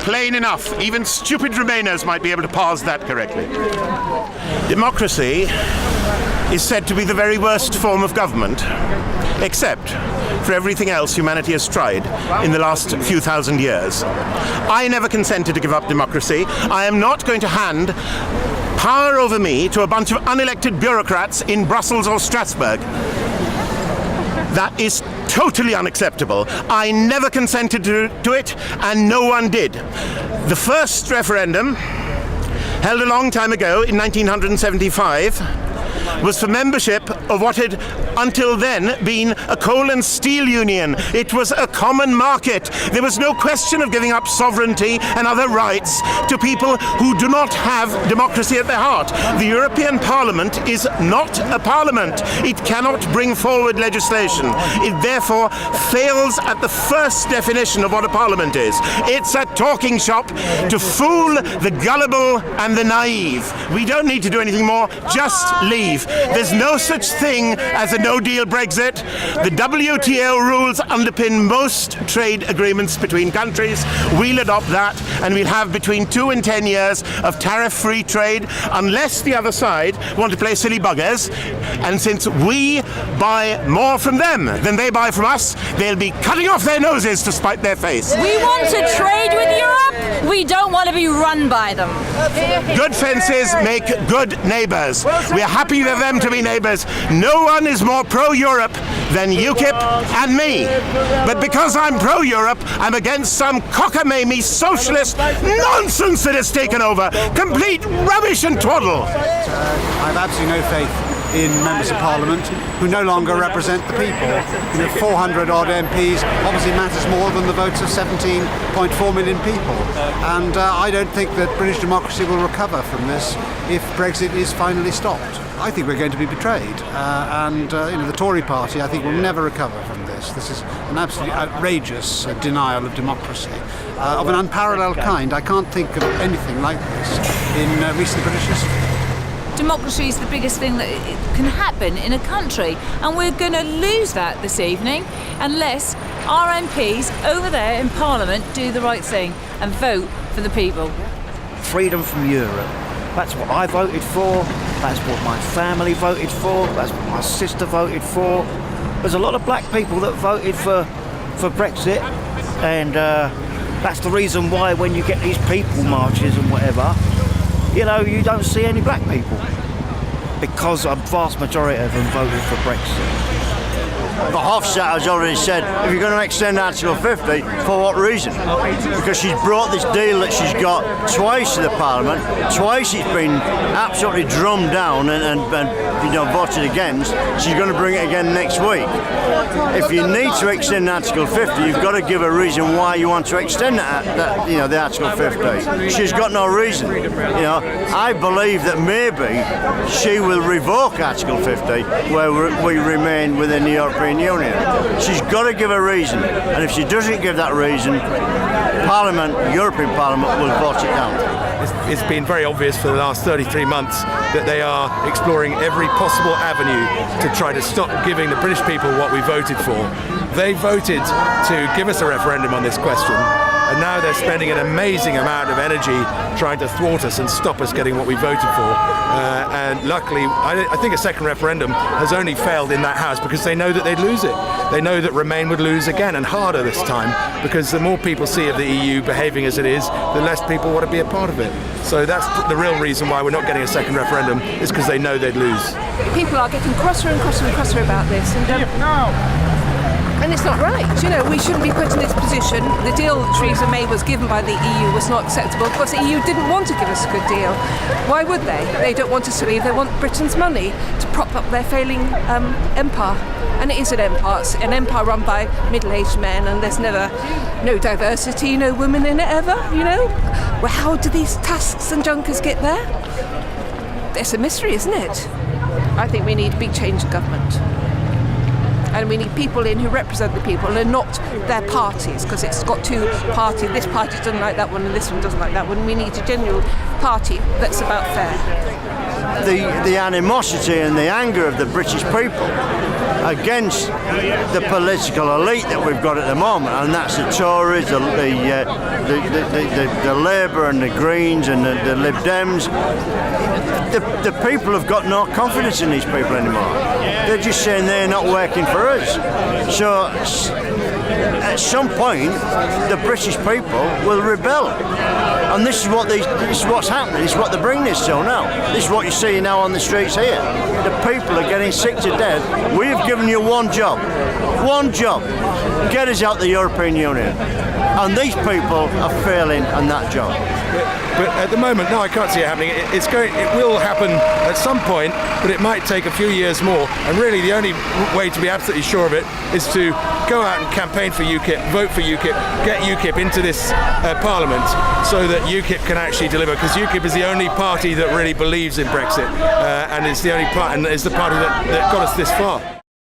Plain enough. Even stupid Remainers might be able to parse that correctly. Democracy is said to be the very worst form of government, except for everything else humanity has tried in the last few thousand years. I never consented to give up democracy. I am not going to hand power over me to a bunch of unelected bureaucrats in Brussels or Strasbourg. That is totally unacceptable. I never consented to it, and no one did. The first referendum, held a long time ago in 1975, was for membership of what had until then been a coal and steel union. It was a common market. There was no question of giving up sovereignty and other rights to people who do not have democracy at their heart. The European Parliament is not a parliament. It cannot bring forward legislation. It therefore fails at the first definition of what a parliament is. It's a talking shop to fool the gullible and the naive. We don't need to do anything more, just leave. There's no such thing as a no-deal Brexit. The WTO rules underpin most trade agreements between countries. We'll adopt that, and we'll have between 2 and 10 years of tariff-free trade, unless the other side want to play silly buggers. And since we buy more from them than they buy from us, they'll be cutting off their noses to spite their face. We want to trade with Europe. We don't want to be run by them. Good fences make good neighbours. We are happy for them to be neighbours. No one is more pro-Europe than UKIP and me. But because I'm pro-Europe, I'm against some cockamamie socialist nonsense that has taken over. Complete rubbish and twaddle. I have absolutely no faith in members of Parliament who no longer represent the people. 400 odd MPs obviously matters more than the votes of 17.4 million people. And I don't think that British democracy will recover from this if Brexit is finally stopped. I think we're going to be betrayed, and the Tory party, I think, will never recover from this. This is an absolutely outrageous denial of democracy of an unparalleled kind. I can't think of anything like this in recent British history. Democracy is the biggest thing that can happen in a country, and we're going to lose that this evening unless our MPs over there in Parliament do the right thing and vote for the people. Freedom from Europe. That's what I voted for, that's what my family voted for, that's what my sister voted for. There's a lot of black people that voted for Brexit, and that's the reason why when you get these people marches and whatever, you don't see any black people, because a vast majority of them voted for Brexit. The Hofstadter has already said, if you're going to extend Article 50, for what reason? Because she's brought this deal that she's got twice to the Parliament, twice it's been absolutely drummed down and voted against. She's going to bring it again next week. If you need to extend Article 50, you've got to give a reason why you want to extend the Article 50. She's got no reason. I believe that maybe she will revoke Article 50, where we remain within the European Union. She's got to give a reason, and if she doesn't give that reason, European Parliament will vote it down. It's been very obvious for the last 33 months that they are exploring every possible avenue to try to stop giving the British people what we voted for. They voted to give us a referendum on this question, and now they're spending an amazing amount of energy trying to thwart us and stop us getting what we voted for. And luckily, I think a second referendum has only failed in that House because they know that they'd lose it. They know that Remain would lose again, and harder this time, because the more people see of the EU behaving as it is, the less people want to be a part of it. So that's the real reason why we're not getting a second referendum, is because they know they'd lose. People are getting crosser and crosser and crosser about this, and it's not right. We shouldn't be put in this position. The deal that Theresa May was given by the EU was not acceptable. Of course, the EU didn't want to give us a good deal. Why would they? They don't want us to leave. They want Britain's money to prop up their failing empire. And it is an empire run by middle-aged men, and there's no diversity, no women in it ever, Well, how do these Tusks and Junkers get there? It's a mystery, isn't it? I think we need a big change of government. And we need people in who represent the people and not their parties, because it's got two parties. This party doesn't like that one and this one doesn't like that one. We need a genuine party that's about fair. The animosity and the anger of the British people against the political elite that we've got at the moment, and that's the Tories, the Labour and the Greens and the Lib Dems. The people have got no confidence in these people anymore. They're just saying they're not working for us. So at some point, the British people will rebel. And this is what's happening. This is what they're bringing us to now. This is what you're seeing now on the streets here. The people are getting sick to death. We've given you one job. One job. Get us out the European Union. And these people are failing on that job. But at the moment, no, I can't see it happening. It will happen at some point, but it might take a few years more. And really, the only way to be absolutely sure of it is to go out and campaign for UKIP, vote for UKIP, get UKIP into this Parliament, so that UKIP can actually deliver. Because UKIP is the only party that really believes in Brexit, and it's the only part, and is the party that got us this far.